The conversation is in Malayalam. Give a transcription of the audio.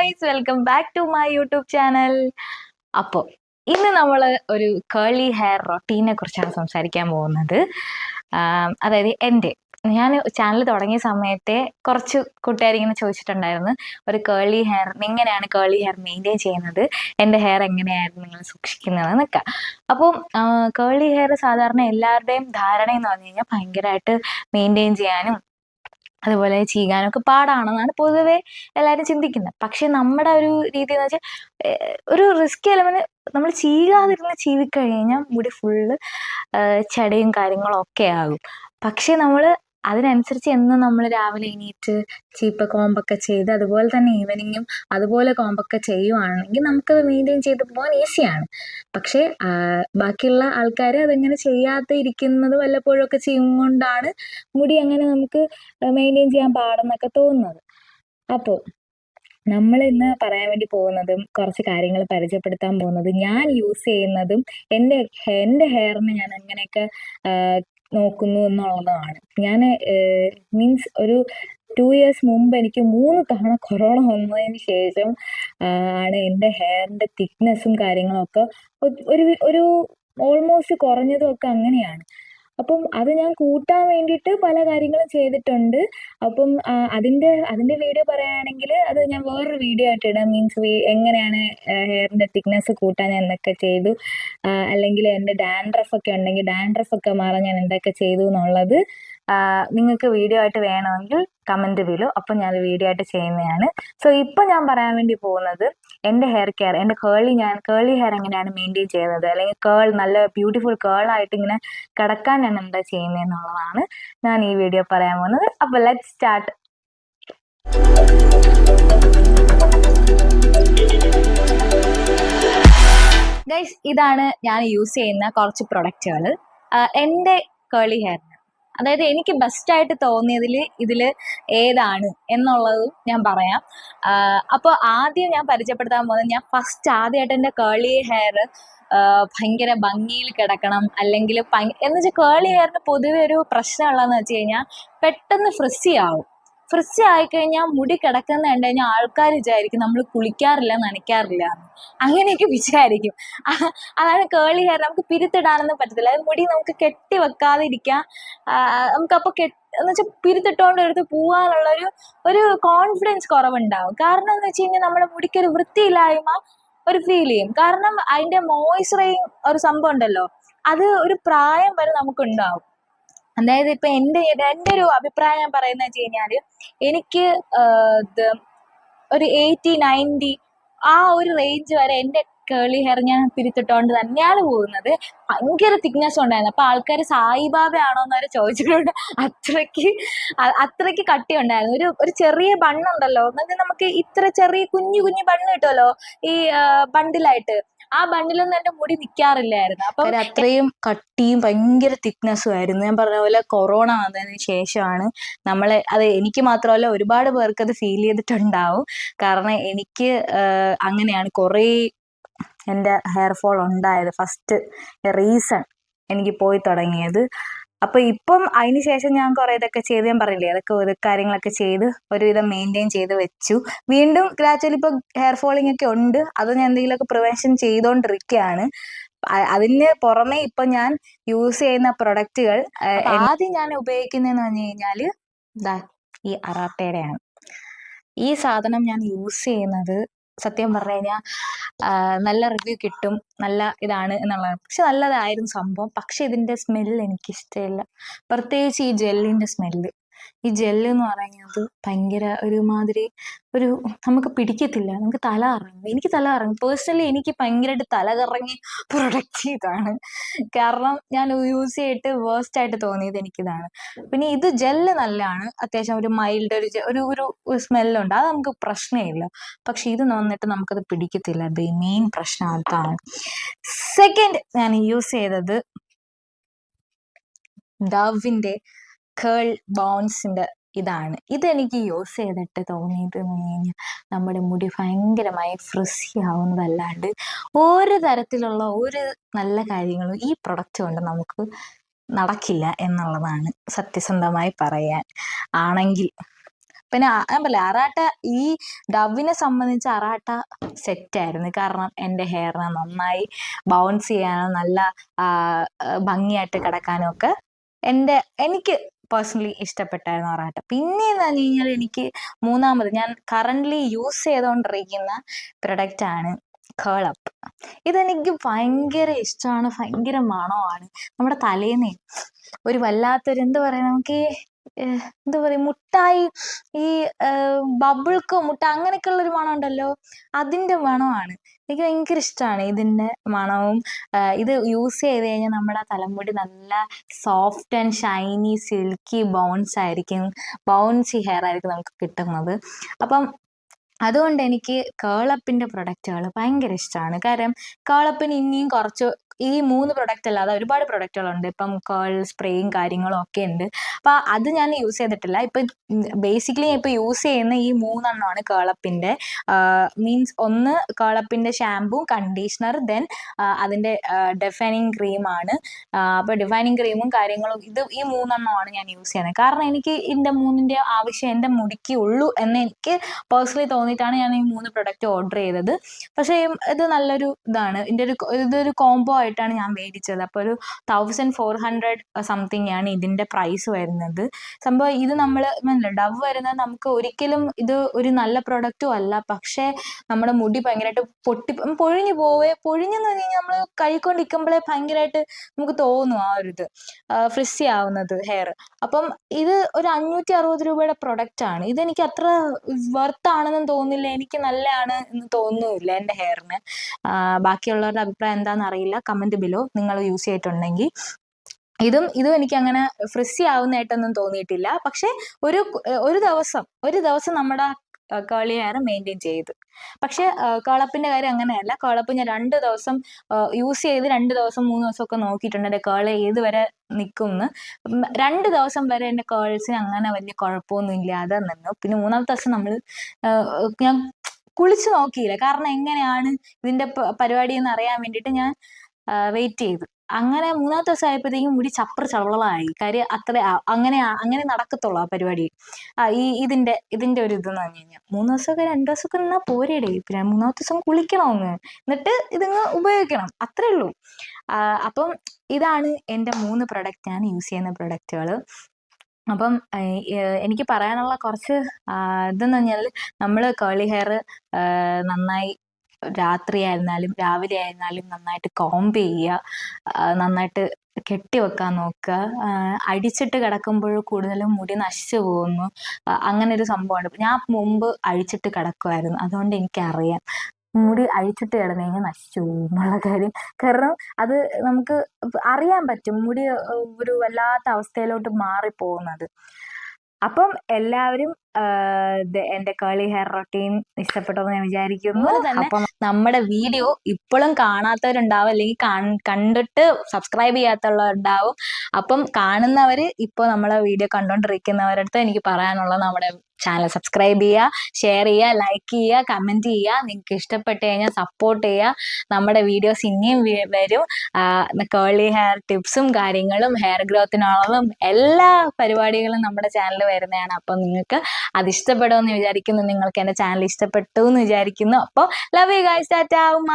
Guys, welcome back to my YouTube channel. അപ്പോൾ ഇന്ന് നമ്മൾ ഒരു കേളി ഹെയർ റൊട്ടീനെ കുറിച്ചാണ് സംസാരിക്കാൻ പോകുന്നത്. അതായത് ഞാൻ ചാനൽ തുടങ്ങിയ സമയത്തെ കുറച്ച് കൂട്ടുകാരിങ്ങനെ ചോദിച്ചിട്ടുണ്ടായിരുന്നു, ഒരു കേളി ഹെയർ എങ്ങനെയാണ് കേളി ഹെയർ മെയിൻറ്റെയിൻ ചെയ്യുന്നത്, എൻ്റെ ഹെയർ എങ്ങനെയായിരുന്നു നിങ്ങൾ സൂക്ഷിക്കുന്നത് എന്നൊക്കെ. അപ്പം കേളി ഹെയർ സാധാരണ എല്ലാവരുടെയും ധാരണ എന്ന് പറഞ്ഞു കഴിഞ്ഞാൽ ഭയങ്കരമായിട്ട് മെയിൻറ്റെയിൻ ചെയ്യാനും അതുപോലെ ചെയ്യാനൊക്കെ പാടാണെന്നാണ് പൊതുവെ എല്ലാവരും ചിന്തിക്കുന്നത്. പക്ഷെ നമ്മുടെ ഒരു രീതി എന്ന് വെച്ചാൽ ഒരു റിസ്ക് എലമെന്റ് നമ്മൾ ചെയ്യാതിരുന്ന് ചീവിക്കഴിഞ്ഞാൽ മുടി ഫുള്ള് ചടയും കാര്യങ്ങളും ഒക്കെ ആകും. പക്ഷെ നമ്മൾ അതിനനുസരിച്ച് എന്നും നമ്മൾ രാവിലെ എണീറ്റ് ചീപ്പ് കോമ്പൊക്കെ ചെയ്ത് അതുപോലെ തന്നെ ഈവനിങ്ങും അതുപോലെ കോമ്പൊക്കെ ചെയ്യുവാണെങ്കിൽ നമുക്കത് മെയിൻറ്റെയിൻ ചെയ്ത് പോകാൻ ഈസിയാണ്. പക്ഷേ ബാക്കിയുള്ള ആൾക്കാർ അതങ്ങനെ ചെയ്യാതെ ഇരിക്കുന്നത് വല്ലപ്പോഴും ഒക്കെ ചെയ്യുകൊണ്ടാണ് മുടി അങ്ങനെ നമുക്ക് മെയിൻറ്റെയിൻ ചെയ്യാൻ പാടെന്നൊക്കെ തോന്നുന്നത്. അപ്പോൾ നമ്മൾ ഇന്ന് പറയാൻ വേണ്ടി പോകുന്നതും കുറച്ച് കാര്യങ്ങൾ പരിചയപ്പെടുത്താൻ പോകുന്നതും ഞാൻ യൂസ് ചെയ്യുന്നതും എൻ്റെ ഹെയറിനെ ഞാൻ എങ്ങനെയൊക്കെ നോക്കുന്നു എന്നുള്ളതാണ്. ഞാൻ മീൻസ് ഒരു 2 years മുമ്പ് എനിക്ക് 3 തവണ കൊറോണ വന്നതിന് ശേഷം ആണ് എൻ്റെ ഹെയറിൻ്റെ തിക്നെസ്സും കാര്യങ്ങളൊക്കെ ഒരു ഓൾമോസ്റ്റ് കുറഞ്ഞതും ഒക്കെ അങ്ങനെയാണ്. അപ്പം അത് ഞാൻ കൂട്ടാൻ വേണ്ടിയിട്ട് പല കാര്യങ്ങളും ചെയ്തിട്ടുണ്ട്. അപ്പം അതിൻ്റെ വീഡിയോ പറയുകയാണെങ്കിൽ അത് ഞാൻ വേറൊരു വീഡിയോ ആയിട്ട് ഇടാം. മീൻസ് എങ്ങനെയാണ് ഹെയറിൻ്റെ തിക്നെസ് കൂട്ടാൻ ഞാൻ എന്തൊക്കെ ചെയ്തു, അല്ലെങ്കിൽ എൻ്റെ ഡാൻഡ്രഫ് ഒക്കെ ഉണ്ടെങ്കിൽ ഡാൻഡ്രഫ് ഒക്കെ മാറാൻ ഞാൻ എന്തൊക്കെ ചെയ്തു എന്നുള്ളത് നിങ്ങൾക്ക് വീഡിയോ ആയിട്ട് വേണമെങ്കിൽ കമൻറ്റ് ബിലോ. അപ്പം ഞാൻ വീഡിയോ ആയിട്ട് ചെയ്യുന്നതാണ്. സോ ഇപ്പം ഞാൻ പറയാൻ വേണ്ടി പോകുന്നത് എൻ്റെ ഹെയർ കെയർ, എൻ്റെ കേളി ഹെയർ എങ്ങനെയാണ് മെയിൻറ്റെയിൻ ചെയ്യുന്നത്, അല്ലെങ്കിൽ നല്ല ബ്യൂട്ടിഫുൾ കേളായിട്ട് ഇങ്ങനെ കിടക്കാൻ ഞാൻ എന്താ ചെയ്യുന്നതെന്നുള്ളതാണ് ഞാൻ ഈ വീഡിയോ പറയാൻ പോകുന്നത്. അപ്പോൾ ലെറ്റ്സ് സ്റ്റാർട്ട്. ഗൈസ്, ഇതാണ് ഞാൻ യൂസ് ചെയ്യുന്ന കുറച്ച് പ്രൊഡക്റ്റുകൾ എൻ്റെ കേളി ഹെയറിന്. അതായത് എനിക്ക് ബെസ്റ്റായിട്ട് തോന്നിയതിൽ ഇതിൽ ഏതാണ് എന്നുള്ളതും ഞാൻ പറയാം. അപ്പോൾ ആദ്യം ഞാൻ പരിചയപ്പെടുത്താൻ പോകുന്നത്, ഞാൻ ആദ്യമായിട്ട് എൻ്റെ കേളി ഹെയർ ഭയങ്കര ഭംഗിയിൽ കിടക്കണം, അല്ലെങ്കിൽ എന്ന് വെച്ചാൽ കേളി ഹെയറിന് പൊതുവെ ഒരു പ്രശ്നമുള്ളതെന്ന് വെച്ച് കഴിഞ്ഞാൽ പെട്ടെന്ന് ഫ്രിസ്സി ആവും. ഫ്രിസ്സി ആയിക്കഴിഞ്ഞാൽ മുടി കിടക്കുന്ന കണ്ടു കഴിഞ്ഞാൽ ആൾക്കാർ വിചാരിക്കും നമ്മൾ കുളിക്കാറില്ല, നനയ്ക്കാറില്ല, അങ്ങനെയൊക്കെ വിചാരിക്കും. അതാണ് കേളി ഹെയർ. നമുക്ക് പിരുത്തിടാനൊന്നും പറ്റത്തില്ല. അത് മുടി നമുക്ക് കെട്ടി വെക്കാതെ ഇരിക്കാം. നമുക്കപ്പോൾ എന്ന് വെച്ചാൽ പിരുത്തിട്ടോണ്ട് എടുത്ത് പോകാനുള്ള ഒരു കോൺഫിഡൻസ് കുറവുണ്ടാവും. കാരണം എന്ന് വെച്ച് കഴിഞ്ഞാൽ നമ്മുടെ മുടിക്കൊരു വൃത്തിയില്ലായ്മ ഒരു ഫീൽ ചെയ്യും. കാരണം അതിൻ്റെ മോയ്സ്ചറൈസിങ് ഒരു സംഭവം ഉണ്ടല്ലോ, അത് ഒരു പ്രായം വരെ നമുക്കുണ്ടാവും. അതായത് ഇപ്പം എൻ്റെ ഒരു അഭിപ്രായം ഞാൻ പറയുന്നത് വെച്ച് കഴിഞ്ഞാൽ, എനിക്ക് ഒരു 80-90 ആ ഒരു റേഞ്ച് വരെ എൻ്റെ കേളി ഹെയർ ഞാൻ പിരിത്തിട്ടോണ്ട് തന്നെയാണ് പോകുന്നത്. ഭയങ്കര തിക്നെസ് ഉണ്ടായിരുന്നു. അപ്പോൾ ആൾക്കാർ സായിബാബയാണോ എന്ന് വരെ ചോദിച്ചിട്ടുണ്ട്. അത്രയ്ക്ക് കട്ടി ഉണ്ടായിരുന്നു. ഒരു ചെറിയ ബണ്ണുണ്ടല്ലോ, എന്നുവെച്ചാൽ നമുക്ക് ഇത്ര ചെറിയ കുഞ്ഞു ബണ്ണ് കിട്ടുമല്ലോ ഈ ബണ്ടിലായിട്ട്, ആ ബണ്ടിലൊന്നും എൻ്റെ മുടി നിൽക്കാറില്ലായിരുന്നു. അപ്പം അത്രയും കട്ടിയും ഭയങ്കര തിക്നെസ്സും ആയിരുന്നു. ഞാൻ പറഞ്ഞ പോലെ കൊറോണ വന്നതിന് ശേഷമാണ് അത് എനിക്ക് മാത്രമല്ല ഒരുപാട് പേർക്ക് അത് ഫീൽ ചെയ്തിട്ടുണ്ടാവും. കാരണം എനിക്ക് അങ്ങനെയാണ് കുറേ എൻ്റെ ഹെയർ ഫോൾ ഉണ്ടായത്. ഫസ്റ്റ് റീസൺ എനിക്ക് പോയി തുടങ്ങിയത്. അപ്പോൾ ഇപ്പം അതിന് ശേഷം ഞാൻ കുറേ ഇതൊക്കെ ചെയ്ത്, ഞാൻ പറഞ്ഞില്ലേ, അതൊക്കെ ഒരു കാര്യങ്ങളൊക്കെ ചെയ്ത് ഒരുവിധം മെയിൻറ്റെയിൻ ചെയ്ത് വെച്ചു. വീണ്ടും ഗ്രാജുവലി ഇപ്പോൾ ഹെയർ ഫോളിംഗ് ഒക്കെ ഉണ്ട്. അത് ഞാൻ എന്തെങ്കിലുമൊക്കെ പ്രിവെൻഷൻ ചെയ്തുകൊണ്ടിരിക്കുകയാണ്. അതിന് പുറമെ ഇപ്പം ഞാൻ യൂസ് ചെയ്യുന്ന പ്രൊഡക്റ്റുകൾ, ആദ്യം ഞാൻ ഉപയോഗിക്കുന്നതെന്ന് പറഞ്ഞു കഴിഞ്ഞാൽ ഈ അറാട്ടയുടെയാണ്. ഈ സാധനം ഞാൻ യൂസ് ചെയ്യുന്നത് സത്യം പറഞ്ഞു കഴിഞ്ഞാൽ നല്ല റിവ്യൂ കിട്ടും, നല്ല ഇതാണ് എന്നുള്ളത്. പക്ഷെ നല്ലതായിരുന്നു സംഭവം. പക്ഷെ ഇതിൻ്റെ സ്മെല്ല് എനിക്കിഷ്ടമില്ല, പ്രത്യേകിച്ച് ഈ ജെല്ലിൻ്റെ സ്മെല്ല്. ഈ ജെല്ല് എന്ന് പറയുന്നത് ഭയങ്കര ഒരുമാതിരി നമുക്ക് പിടിക്കത്തില്ല, നമുക്ക് തല കറങ്ങും. എനിക്ക് തല കറങ്ങും. പേഴ്സണലി എനിക്ക് ഭയങ്കരമായിട്ട് തല കറങ്ങി പ്രൊഡക്റ്റ് ഇതാണ്. കാരണം ഞാൻ യൂസ് ചെയ്തിട്ട് വേസ്റ്റ് ആയിട്ട് തോന്നിയത് എനിക്കിതാണ്. പിന്നെ ഇത് ജെല്ല് നല്ലതാണ്, അത്യാവശ്യം ഒരു മൈൽഡ് ഒരു സ്മെല്ലുണ്ട്, അത് നമുക്ക് പ്രശ്നമില്ല. പക്ഷെ ഇത് വന്നിട്ട് നമുക്കത് പിടിക്കത്തില്ല. അത് മെയിൻ പ്രശ്നം അതാണ്. സെക്കൻഡ് ഞാൻ യൂസ് ചെയ്തത് ഡവിൻ്റെ കേൾ ബൗൺസിൻ്റെ ഇതാണ്. ഇതെനിക്ക് യൂസ് ചെയ്തിട്ട് തോന്നിയത് എന്ന് പറഞ്ഞു കഴിഞ്ഞാൽ നമ്മുടെ മുടി ഭയങ്കരമായി ഫ്രിസ്സി ആവുന്നതല്ലാണ്ട് ഒരു തരത്തിലുള്ള ഒരു നല്ല കാര്യങ്ങളും ഈ പ്രൊഡക്റ്റ് കൊണ്ട് നമുക്ക് നടക്കില്ല എന്നുള്ളതാണ് സത്യസന്ധമായി പറയാൻ ആണെങ്കിൽ. പിന്നെ ഞാൻ പറയില്ല അറാട്ട, ഈ ഡവിനെ സംബന്ധിച്ച് അറാട്ട സെറ്റായിരുന്നു. കാരണം എൻ്റെ ഹെയറിനെ നന്നായി ബൗൺസ് ചെയ്യാനും നല്ല ഭംഗിയായിട്ട് കിടക്കാനും ഒക്കെ എനിക്ക് പേഴ്സണലി ഇഷ്ടപ്പെട്ടായിരുന്നു അറാട്ട. പിന്നെ എന്ന് പറഞ്ഞു കഴിഞ്ഞാൽ എനിക്ക് മൂന്നാമത് ഞാൻ കറൻ്റ്ലി യൂസ് ചെയ്തുകൊണ്ടിരിക്കുന്ന പ്രൊഡക്റ്റാണ് കേളപ്പ്. ഇതെനിക്ക് ഭയങ്കര ഇഷ്ടമാണ്, ഭയങ്കര മണമാണ്. നമ്മുടെ തലേന്ന് ഒരു വല്ലാത്തൊരു എന്താ പറയുക, നമുക്ക് എന്താ പറയുക, മുട്ടായി ഈ ബബിൾക്കോ മുട്ട അങ്ങനെയൊക്കെ ഉള്ളൊരു മണം ഉണ്ടല്ലോ, അതിൻ്റെ മണമാണ്. എനിക്ക് ഭയങ്കര ഇഷ്ടമാണ് ഇതിൻ്റെ മണവും. ഇത് യൂസ് ചെയ്ത് കഴിഞ്ഞാൽ നമ്മുടെ തലമുടി നല്ല soft and Shiny silky bouncy hair ആയിരിക്കും നമുക്ക് കിട്ടുന്നത്. അപ്പം അതുകൊണ്ട് എനിക്ക് കേളപ്പിൻ്റെ പ്രൊഡക്റ്റുകൾ ഭയങ്കര ഇഷ്ടമാണ്. കാരണം കേളപ്പിന് ഇനിയും കുറച്ച് ഈ 3 പ്രൊഡക്റ്റ് അല്ലാതെ ഒരുപാട് പ്രൊഡക്റ്റുകളുണ്ട്. ഇപ്പം കേൾ സ്പ്രേയും കാര്യങ്ങളും ഒക്കെ ഉണ്ട്. അപ്പം അത് ഞാൻ യൂസ് ചെയ്തിട്ടില്ല. ഇപ്പം ബേസിക്കലി ഞാൻ ഇപ്പം യൂസ് ചെയ്യുന്ന ഈ 3 എണ്ണമാണ് കേളപ്പിൻ്റെ. മീൻസ് ഒന്ന് കേളപ്പിൻ്റെ ഷാമ്പൂ, കണ്ടീഷണർ, ദെൻ അതിൻ്റെ ഡിഫൈനിങ് ക്രീമാണ്. അപ്പോൾ ഡിഫൈനിങ് ക്രീമും കാര്യങ്ങളും ഈ 3 എണ്ണമാണ് ഞാൻ യൂസ് ചെയ്യുന്നത്. കാരണം എനിക്ക് ഇതിൻ്റെ 3ൻ്റെ ആവശ്യം എൻ്റെ മുടിക്ക് ഉള്ളൂ എന്ന് എനിക്ക് പേഴ്സണലി തോന്നിയിട്ടാണ് ഞാൻ ഈ 3 പ്രൊഡക്റ്റ് ഓർഡർ ചെയ്തത്. പക്ഷേ ഇത് നല്ലൊരു ഇതാണ്. ഇതൊരു കോംബോ ആയിട്ടാണ് ഞാൻ മേടിച്ചത്. അപ്പോൾ ഒരു 1400 സംതിങ് ആണ് ഇതിൻ്റെ പ്രൈസ് വരുന്നത്. സംഭവം ഇത് നമ്മൾ ഡവ് വരുന്നത് നമുക്ക് ഒരിക്കലും ഇത് ഒരു നല്ല പ്രൊഡക്റ്റും അല്ല. പക്ഷേ നമ്മുടെ മുടി ഭയങ്കരമായിട്ട് പൊഴിഞ്ഞെന്ന് പറഞ്ഞു കഴിഞ്ഞാൽ നമ്മൾ കൈക്കൊണ്ടിരിക്കുമ്പോഴേ ഭയങ്കരമായിട്ട് നമുക്ക് തോന്നും ആ ഒരു ഇത് ഫ്രിസി ആവുന്നത് ഹെയർ. അപ്പം ഇത് ഒരു 560 രൂപയുടെ പ്രൊഡക്റ്റാണ്. ഇതെനിക്ക് അത്ര വർത്താണെന്നും തോന്നുന്നില്ല, എനിക്ക് നല്ലതാണ് എന്ന് തോന്നുന്നില്ല എൻ്റെ ഹെയറിന്. ബാക്കിയുള്ളവരുടെ അഭിപ്രായം എന്താണെന്ന് അറിയില്ല, കമൻറ്റ് ബിലോ നിങ്ങൾ യൂസ് ചെയ്തിട്ടുണ്ടെങ്കിൽ. ഇതും എനിക്ക് അങ്ങനെ ഫ്രിസി ആവുന്നതായിട്ടൊന്നും തോന്നിയിട്ടില്ല. പക്ഷെ ഒരു ദിവസം നമ്മുടെ കേളി ഹെയർ മെയിൻറ്റെയിൻ ചെയ്ത്. പക്ഷെ കേളപ്പിൻ്റെ കാര്യം അങ്ങനെയല്ല. കേളപ്പ് ഞാൻ 2 ദിവസം യൂസ് ചെയ്ത് 2 ദിവസം 3 ദിവസം ഒക്കെ നോക്കിയിട്ടുണ്ട് എൻ്റെ കേൾ ഏത് വരെ നിൽക്കുമെന്ന്. 2 ദിവസം വരെ എൻ്റെ കേൾസിന് അങ്ങനെ വലിയ കുഴപ്പമൊന്നും ഇല്ലാതെ നിന്നു. പിന്നെ 3ാമത്തെ ദിവസം ഞാൻ കുളിച്ച് നോക്കിയില്ല. കാരണം എങ്ങനെയാണ് ഇതിൻ്റെ പരിപാടി എന്ന് അറിയാൻ വേണ്ടിയിട്ട് ഞാൻ വെയിറ്റ് ചെയ്തു. അങ്ങനെ 3ാമത്തെ ദിവസം ആയപ്പോഴത്തേക്കും മുടി ചവളായി. കാര്യം അങ്ങനെ നടക്കത്തുള്ളൂ ആ പരിപാടി. ഇതിൻ്റെ ഒരു ഇതെന്ന് പറഞ്ഞു കഴിഞ്ഞാൽ 3 ദിവസമൊക്കെ 2 ദിവസമൊക്കെ നിന്നാൽ പോരേടേ. പിന്നെ 3ാമത്തെ ദിവസം കുളിക്കണമെന്ന്, എന്നിട്ട് ഇതിങ്ങ് ഉപയോഗിക്കണം, അത്രേ ഉള്ളൂ. അപ്പം ഇതാണ് എൻ്റെ 3 പ്രൊഡക്റ്റ്, ഞാൻ യൂസ് ചെയ്യുന്ന പ്രൊഡക്റ്റുകൾ. അപ്പം എനിക്ക് പറയാനുള്ള കുറച്ച് ഇതെന്ന് പറഞ്ഞാൽ, നമ്മൾ കേളി ഹെയർ നന്നായി രാത്രി ആയിരുന്നാലും രാവിലെ ആയിരുന്നാലും നന്നായിട്ട് കോംബ് ചെയ്യുക, നന്നായിട്ട് കെട്ടി വെക്കാൻ നോക്കുക. അഴിച്ചിട്ട് കിടക്കുമ്പോൾ കൂടുതലും മുടി നശിച്ചു പോകുന്നു, അങ്ങനെ ഒരു സംഭവമാണ്. ഞാൻ മുമ്പ് അഴിച്ചിട്ട് കിടക്കുമായിരുന്നു, അതുകൊണ്ട് എനിക്കറിയാം മുടി അഴിച്ചിട്ട് കിടന്നു കഴിഞ്ഞാൽ നശിച്ചു പോകും എന്നുള്ള കാര്യം. കാരണം അത് നമുക്ക് അറിയാൻ പറ്റും, മുടി ഒരു വല്ലാത്ത അവസ്ഥയിലോട്ട് മാറിപ്പോകുന്നത്. അപ്പം എല്ലാവരും എൻ്റെ കേളി ഹെയർ റൊട്ടീൻ ഇഷ്ടപ്പെട്ടെന്ന് ഞാൻ വിചാരിക്കുന്നു. അപ്പം നമ്മുടെ വീഡിയോ ഇപ്പോഴും കാണാത്തവരുണ്ടാവും, അല്ലെങ്കിൽ കണ്ടിട്ട് സബ്സ്ക്രൈബ് ചെയ്യാത്തുള്ളവരുണ്ടാവും. അപ്പം കാണുന്നവർ, ഇപ്പോൾ നമ്മളെ വീഡിയോ കണ്ടോണ്ടിരിക്കുന്നവരടുത്ത് എനിക്ക് പറയാനുള്ളത്, നമ്മുടെ ചാനൽ സബ്സ്ക്രൈബ് ചെയ്യുക, ഷെയർ ചെയ്യുക, ലൈക്ക് ചെയ്യുക, കമൻറ്റ് ചെയ്യുക. നിങ്ങൾക്ക് ഇഷ്ടപ്പെട്ട് കഴിഞ്ഞാൽ സപ്പോർട്ട് ചെയ്യുക. നമ്മുടെ വീഡിയോസ് ഇനിയും വരും. കേളി ഹെയർ ടിപ്സും കാര്യങ്ങളും ഹെയർ ഗ്രോത്തിനുള്ളതും എല്ലാ പരിപാടികളും നമ്മുടെ ചാനലിൽ വരുന്നതാണ്. അപ്പം നിങ്ങൾക്ക് അത് ഇഷ്ടപ്പെടുമെന്ന് വിചാരിക്കുന്നു. നിങ്ങൾക്ക് എൻ്റെ ചാനൽ ഇഷ്ടപ്പെട്ടു എന്ന് വിചാരിക്കുന്നു. അപ്പോൾ ലവ് യു ഗൈസ്, ടാറ്റാ ഉമ്മ.